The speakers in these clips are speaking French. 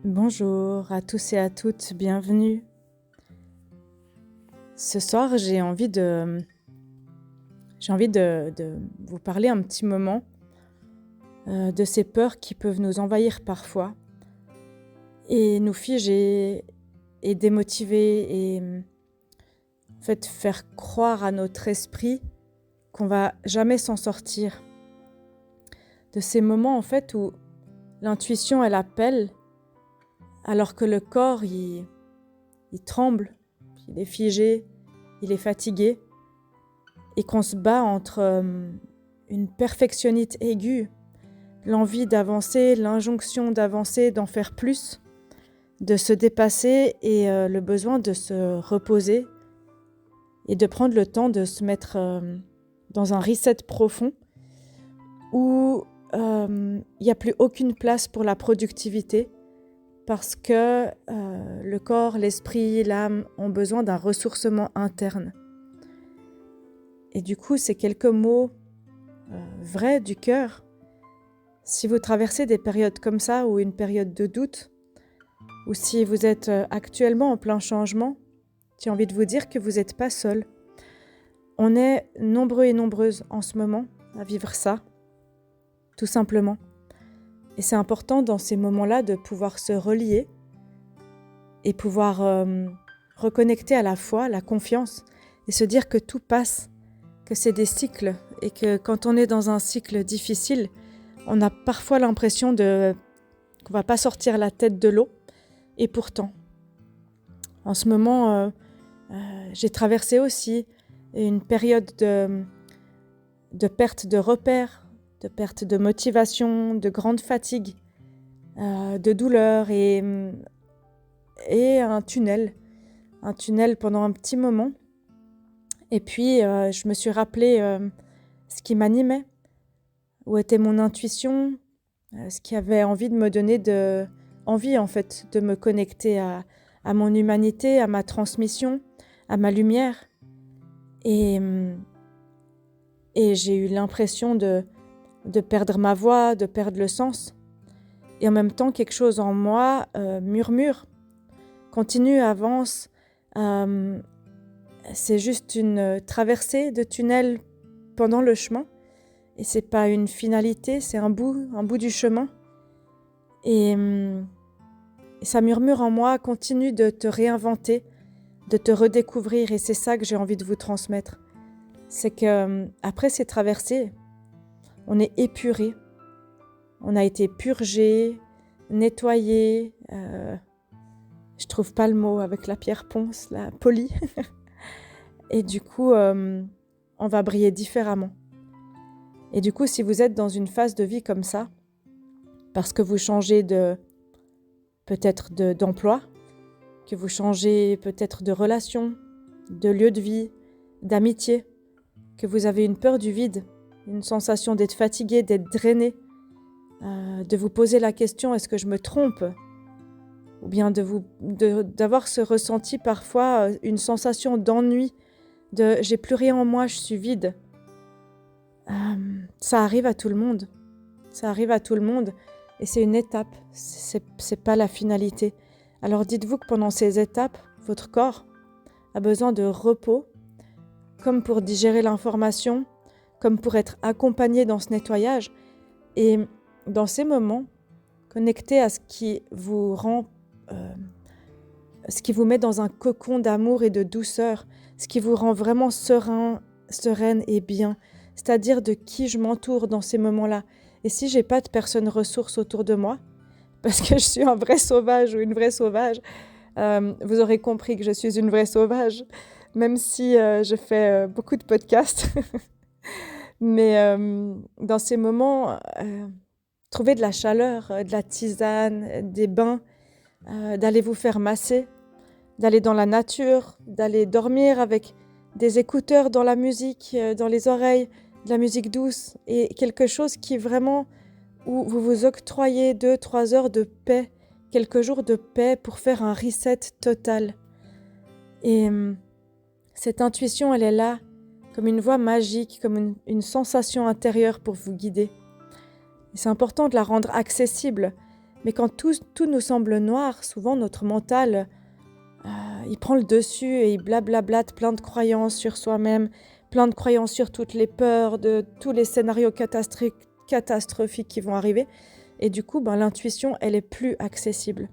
Bonjour à tous et à toutes, bienvenue. Ce soir, j'ai envie de vous parler un petit moment de ces peurs qui peuvent nous envahir parfois et nous figer et démotiver et en fait faire croire à notre esprit qu'on va jamais s'en sortir. De ces moments en fait où l'intuition elle appelle alors que le corps il tremble, il est figé, il est fatigué et qu'on se bat entre une perfectionnite aiguë, l'envie d'avancer, l'injonction d'avancer, d'en faire plus, de se dépasser et le besoin de se reposer et de prendre le temps de se mettre dans un reset profond où il n'y a plus aucune place pour la productivité parce que le corps, l'esprit, l'âme ont besoin d'un ressourcement interne. Et du coup, ces quelques mots vrais du cœur, si vous traversez des périodes comme ça ou une période de doute, ou si vous êtes actuellement en plein changement, j'ai envie de vous dire que vous n'êtes pas seul. On est nombreux et nombreuses en ce moment à vivre ça, tout simplement. Et c'est important dans ces moments-là de pouvoir se relier et pouvoir reconnecter à la foi, la confiance, et se dire que tout passe, que c'est des cycles, et que quand on est dans un cycle difficile, on a parfois l'impression qu'on ne va pas sortir la tête de l'eau, et pourtant. En ce moment, j'ai traversé aussi une période de perte de repères, de perte de motivation, de grande fatigue, de douleur et un tunnel pendant un petit moment. Et puis, je me suis rappelé ce qui m'animait, où était mon intuition, ce qui avait envie de me donner envie en fait de me connecter à mon humanité, à ma transmission, à ma lumière. Et j'ai eu l'impression de perdre ma voix, de perdre le sens. Et en même temps, quelque chose en moi murmure, continue, avance. C'est juste une traversée de tunnel pendant le chemin. Et c'est pas une finalité, c'est un bout du chemin. Et ça murmure en moi, continue de te réinventer, de te redécouvrir. Et c'est ça que j'ai envie de vous transmettre. C'est que après ces traversées, on est épuré. On a été purgé, nettoyé. Je trouve pas le mot avec la pierre ponce, la poli. Et du coup, on va briller différemment. Et du coup, si vous êtes dans une phase de vie comme ça, parce que vous changez peut-être d'emploi, que vous changez peut-être de relation, de lieu de vie, d'amitié, que vous avez une peur du vide, une sensation d'être fatigué, d'être drainé, de vous poser la question, est-ce que je me trompe ? Ou bien d'avoir ce ressenti parfois, une sensation d'ennui, de j'ai plus rien en moi, je suis vide. Ça arrive à tout le monde. Ça arrive à tout le monde et c'est une étape, c'est pas la finalité. Alors dites-vous que pendant ces étapes, votre corps a besoin de repos, comme pour digérer l'information, comme pour être accompagné dans ce nettoyage. Et dans ces moments, connectez à ce qui vous rend, ce qui vous met dans un cocon d'amour et de douceur, ce qui vous rend vraiment sereine et bien, c'est-à-dire de qui je m'entoure dans ces moments-là. Et si j'ai pas de personnes ressources autour de moi, parce que je suis un vrai sauvage ou une vraie sauvage, vous aurez compris que je suis une vraie sauvage, même si je fais beaucoup de podcasts. Mais dans ces moments, trouvez de la chaleur, de la tisane, des bains, d'aller vous faire masser, d'aller dans la nature, d'aller dormir avec des écouteurs dans la musique, dans les oreilles, de la musique douce et quelque chose qui vraiment, où vous vous octroyez 2-3 heures de paix, quelques jours de paix pour faire un reset total. Et cette intuition, elle est là comme une voix magique, comme une sensation intérieure pour vous guider. Et c'est important de la rendre accessible, Mais quand tout nous semble noir, souvent notre mental, il prend le dessus et il blablablate plein de croyances sur soi-même, plein de croyances sur toutes les peurs, de tous les scénarios catastrophiques qui vont arriver. Et du coup, l'intuition, elle est plus accessible.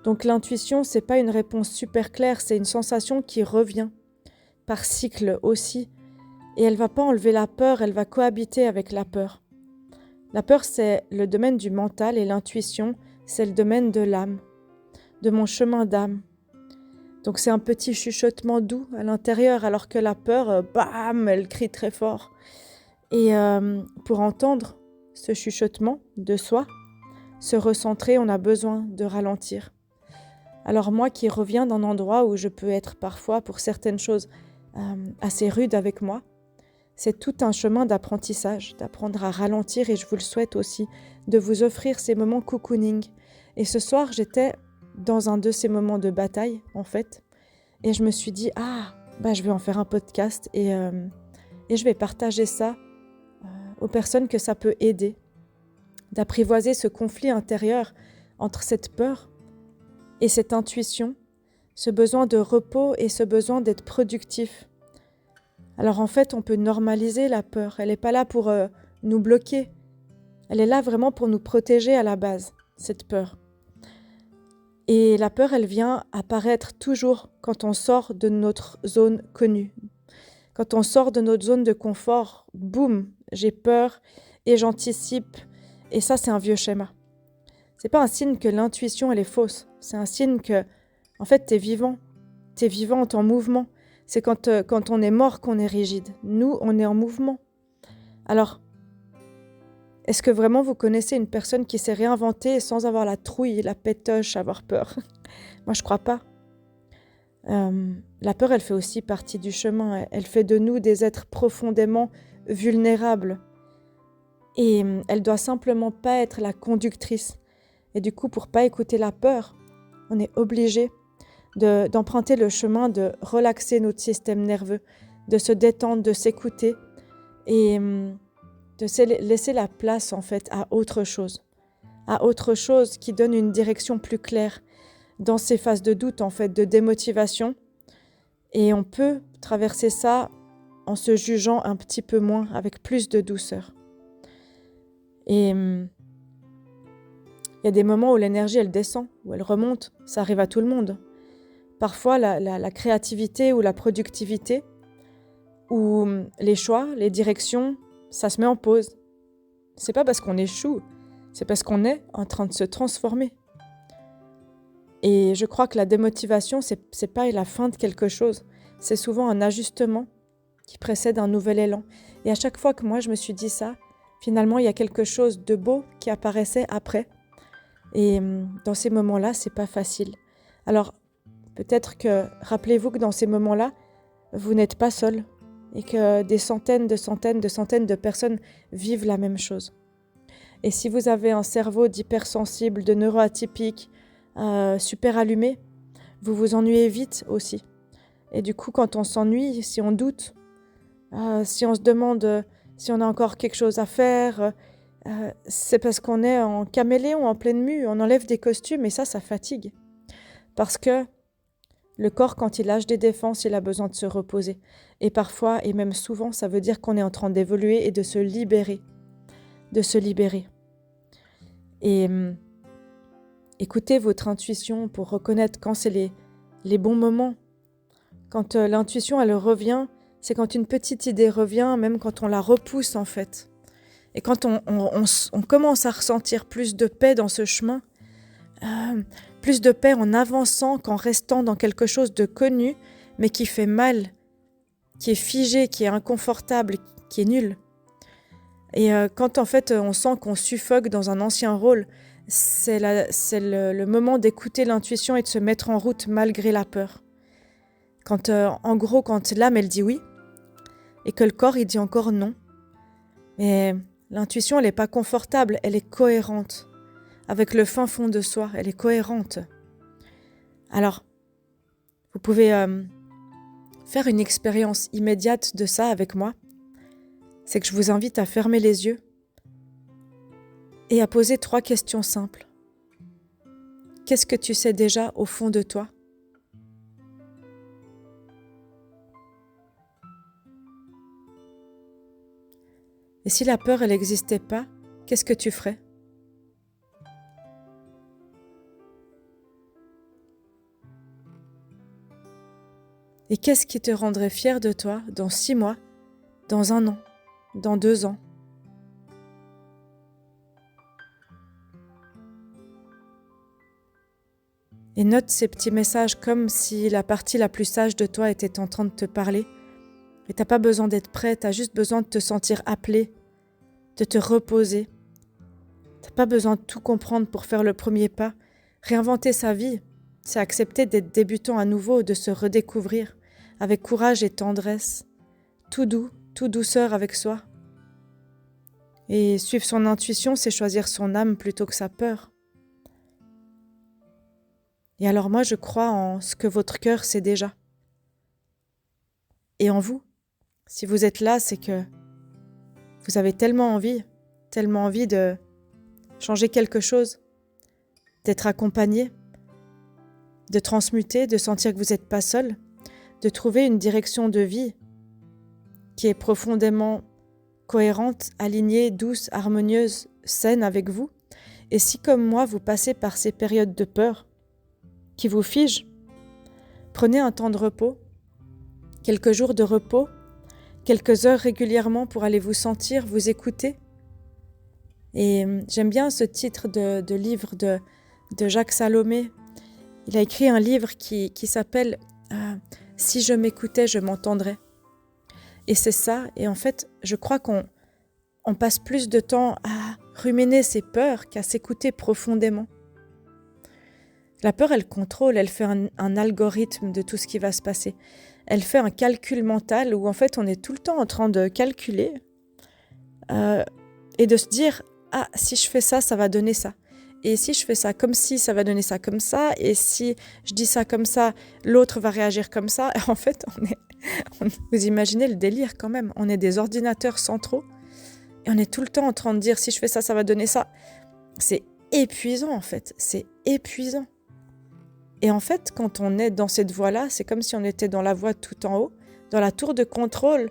Donc l'intuition, c'est pas une réponse super claire, c'est une sensation qui revient par cycle aussi. Et elle va pas enlever la peur, elle va cohabiter avec la peur. La peur, c'est le domaine du mental et l'intuition, c'est le domaine de l'âme, de mon chemin d'âme. Donc c'est un petit chuchotement doux à l'intérieur, alors que la peur, bam, elle crie très fort. Et pour entendre ce chuchotement de soi, se recentrer, on a besoin de ralentir. Alors moi qui reviens d'un endroit où je peux être parfois, pour certaines choses, assez rude avec moi, c'est tout un chemin d'apprentissage, d'apprendre à ralentir, et je vous le souhaite aussi, de vous offrir ces moments cocooning. Et ce soir, j'étais dans un de ces moments de bataille, en fait, et je me suis dit, je vais en faire un podcast, et je vais partager ça aux personnes que ça peut aider, d'apprivoiser ce conflit intérieur entre cette peur et cette intuition, ce besoin de repos et ce besoin d'être productif. Alors en fait, on peut normaliser la peur. Elle n'est pas là pour nous bloquer. Elle est là vraiment pour nous protéger à la base, cette peur. Et la peur, elle vient apparaître toujours quand on sort de notre zone connue. Quand on sort de notre zone de confort, boum, j'ai peur et j'anticipe. Et ça, c'est un vieux schéma. C'est pas un signe que l'intuition, elle est fausse. C'est un signe que, en fait, t'es vivant. T'es vivant, t'es en mouvement. C'est quand on est mort qu'on est rigide. Nous, on est en mouvement. Alors, est-ce que vraiment vous connaissez une personne qui s'est réinventée sans avoir la trouille, la pétoche, avoir peur? Moi, je crois pas. La peur, elle fait aussi partie du chemin. Elle fait de nous des êtres profondément vulnérables. Et elle doit simplement pas être la conductrice. Et du coup, pour pas écouter la peur, on est obligé d'emprunter le chemin de relaxer notre système nerveux, de se détendre, de s'écouter et de laisser la place en fait à autre chose qui donne une direction plus claire dans ces phases de doute en fait, de démotivation. Et on peut traverser ça en se jugeant un petit peu moins, avec plus de douceur. Et il y a des moments où l'énergie elle descend, où elle remonte, ça arrive à tout le monde. Parfois, la créativité ou la productivité, ou les choix, les directions, ça se met en pause. C'est pas parce qu'on échoue, c'est parce qu'on est en train de se transformer. Et je crois que la démotivation, c'est pas la fin de quelque chose. C'est souvent un ajustement qui précède un nouvel élan. Et à chaque fois que moi, je me suis dit ça, finalement, il y a quelque chose de beau qui apparaissait après. Et dans ces moments-là, c'est pas facile. Alors, peut-être que, rappelez-vous que dans ces moments-là, vous n'êtes pas seul et que des centaines de personnes vivent la même chose. Et si vous avez un cerveau d'hypersensible, de neuroatypique, super allumé, vous vous ennuyez vite aussi. Et du coup, quand on s'ennuie, si on doute, si on se demande si on a encore quelque chose à faire, c'est parce qu'on est en caméléon, en pleine mue, on enlève des costumes et ça fatigue. Parce que le corps, quand il lâche des défenses, il a besoin de se reposer. Et parfois, et même souvent, ça veut dire qu'on est en train d'évoluer et de se libérer. Et écoutez votre intuition pour reconnaître quand c'est les bons moments. Quand l'intuition, elle revient, c'est quand une petite idée revient, même quand on la repousse en fait. Et quand on commence à ressentir plus de paix dans ce chemin, plus de paix en avançant qu'en restant dans quelque chose de connu, mais qui fait mal, qui est figé, qui est inconfortable, qui est nul. Et quand en fait on sent qu'on suffoque dans un ancien rôle, c'est le moment d'écouter l'intuition et de se mettre en route malgré la peur. Quand l'âme elle dit oui, et que le corps il dit encore non, mais l'intuition elle n'est pas confortable, elle est cohérente. Avec le fin fond de soi, elle est cohérente. Alors, vous pouvez faire une expérience immédiate de ça avec moi. C'est que je vous invite à fermer les yeux et à poser 3 questions simples. Qu'est-ce que tu sais déjà au fond de toi? Et si la peur, elle n'existait pas, qu'est-ce que tu ferais? Et qu'est-ce qui te rendrait fier de toi dans 6 mois, dans 1 an, dans 2 ans? Et note ces petits messages comme si la partie la plus sage de toi était en train de te parler. Et t'as pas besoin d'être prêt, t'as juste besoin de te sentir appelé, de te reposer. T'as pas besoin de tout comprendre pour faire le premier pas. Réinventer sa vie, c'est accepter d'être débutant à nouveau, de se redécouvrir, avec courage et tendresse, tout doux, tout douceur avec soi. Et suivre son intuition, c'est choisir son âme plutôt que sa peur. Et alors moi, je crois en ce que votre cœur sait déjà. Et en vous. Si vous êtes là, c'est que vous avez tellement envie de changer quelque chose, d'être accompagné, de transmuter, de sentir que vous n'êtes pas seul, de trouver une direction de vie qui est profondément cohérente, alignée, douce, harmonieuse, saine avec vous. Et si comme moi, vous passez par ces périodes de peur qui vous figent, prenez un temps de repos, quelques jours de repos, quelques heures régulièrement pour aller vous sentir, vous écouter. Et j'aime bien ce titre de livre de Jacques Salomé. Il a écrit un livre qui s'appelle « Si je m'écoutais, je m'entendrais ». Et c'est ça. Et en fait, je crois qu'on passe plus de temps à ruminer ses peurs qu'à s'écouter profondément. La peur, elle contrôle, elle fait un algorithme de tout ce qui va se passer. Elle fait un calcul mental où en fait on est tout le temps en train de calculer et de se dire « Ah, si je fais ça, ça va donner ça. Et si je fais ça comme si, ça va donner ça comme ça. Et si je dis ça comme ça, l'autre va réagir comme ça. » Et en fait, vous imaginez le délire quand même. On est des ordinateurs centraux et on est tout le temps en train de dire « Si je fais ça, ça va donner ça. » C'est épuisant en fait, c'est épuisant. Et en fait, quand on est dans cette voie-là, c'est comme si on était dans la voie tout en haut, dans la tour de contrôle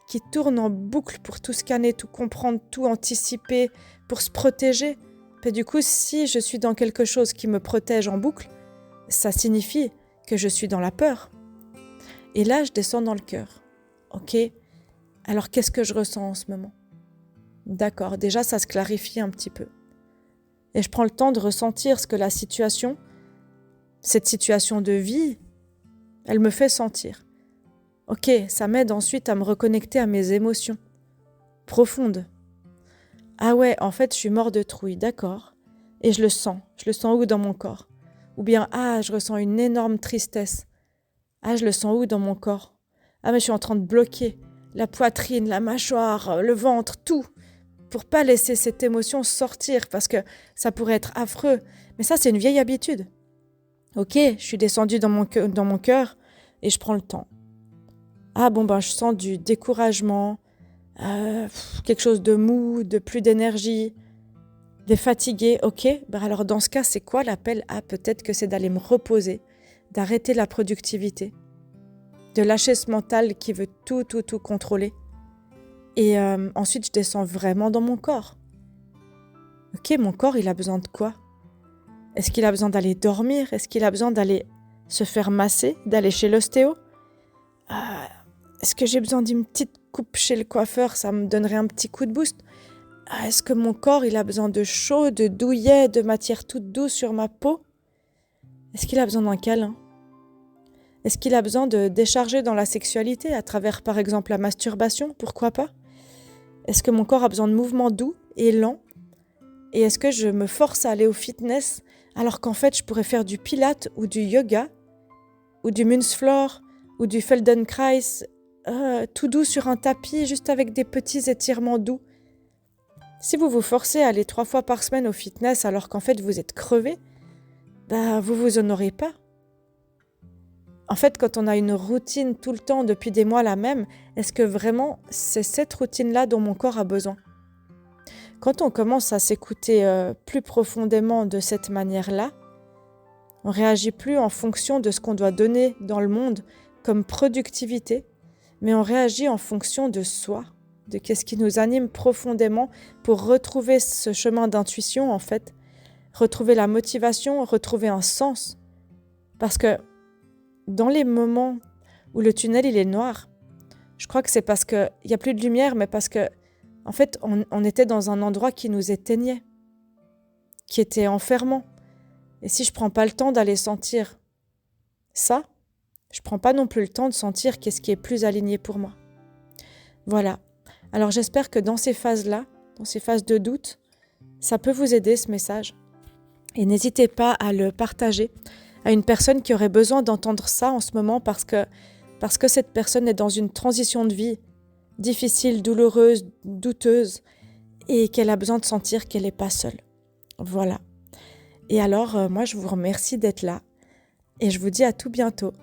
qui tourne en boucle pour tout scanner, tout comprendre, tout anticiper, pour se protéger. Et du coup, si je suis dans quelque chose qui me protège en boucle, ça signifie que je suis dans la peur. Et là, je descends dans le cœur. Ok, alors qu'est-ce que je ressens en ce moment? D'accord, déjà ça se clarifie un petit peu. Et je prends le temps de ressentir ce que la situation, cette situation de vie, elle me fait sentir. Ok, ça m'aide ensuite à me reconnecter à mes émotions profondes. Ah ouais, en fait, je suis mort de trouille, d'accord. Et je le sens où dans mon corps? Ou bien, ah, je ressens une énorme tristesse. Ah, je le sens où dans mon corps? Ah, mais je suis en train de bloquer la poitrine, la mâchoire, le ventre, tout, pour pas laisser cette émotion sortir, parce que ça pourrait être affreux. Mais ça, c'est une vieille habitude. Ok, je suis descendue dans mon cœur et je prends le temps. Ah bon, je sens du découragement, quelque chose de mou, de plus d'énergie, de fatigué. Ok, alors dans ce cas, c'est quoi l'appel? Ah, peut-être que c'est d'aller me reposer, d'arrêter la productivité, de lâcher ce mental qui veut tout contrôler. Et ensuite, je descends vraiment dans mon corps. Ok, mon corps, il a besoin de quoi? Est-ce qu'il a besoin d'aller dormir? Est-ce qu'il a besoin d'aller se faire masser, d'aller chez l'ostéo? Est-ce que j'ai besoin d'une petite coupe chez le coiffeur? Ça me donnerait un petit coup de boost. Est-ce que mon corps, il a besoin de chaud, de douillet, de matière toute douce sur ma peau? Est-ce qu'il a besoin d'un câlin? Est-ce qu'il a besoin de décharger dans la sexualité à travers, par exemple, la masturbation? Pourquoi pas? Est-ce que mon corps a besoin de mouvements doux et lents? Et est-ce que je me force à aller au fitness alors qu'en fait, je pourrais faire du pilates ou du yoga ou du Münzflor ou du Feldenkrais, tout doux sur un tapis, juste avec des petits étirements doux? Si vous vous forcez à aller 3 fois par semaine au fitness alors qu'en fait, vous êtes crevé, vous vous honorez pas. En fait, quand on a une routine tout le temps, depuis des mois la même, est-ce que vraiment c'est cette routine-là dont mon corps a besoin? Quand on commence à s'écouter plus profondément de cette manière-là, On réagit plus en fonction de ce qu'on doit donner dans le monde comme productivité, mais on réagit en fonction de soi, de qu'est-ce qui nous anime profondément pour retrouver ce chemin d'intuition en fait, retrouver la motivation, retrouver un sens. Parce que dans les moments où le tunnel il est noir, je crois que c'est parce qu'il n'y a plus de lumière, mais parce que en fait on était dans un endroit qui nous éteignait, qui était enfermant. Et si je ne prends pas le temps d'aller sentir ça, je ne prends pas non plus le temps de sentir qu'est-ce qui est plus aligné pour moi. Voilà. Alors j'espère que dans ces phases-là, dans ces phases de doute, ça peut vous aider ce message. Et n'hésitez pas à le partager à une personne qui aurait besoin d'entendre ça en ce moment parce que cette personne est dans une transition de vie difficile, douloureuse, douteuse et qu'elle a besoin de sentir qu'elle n'est pas seule. Voilà. Et alors, moi, je vous remercie d'être là et je vous dis à tout bientôt.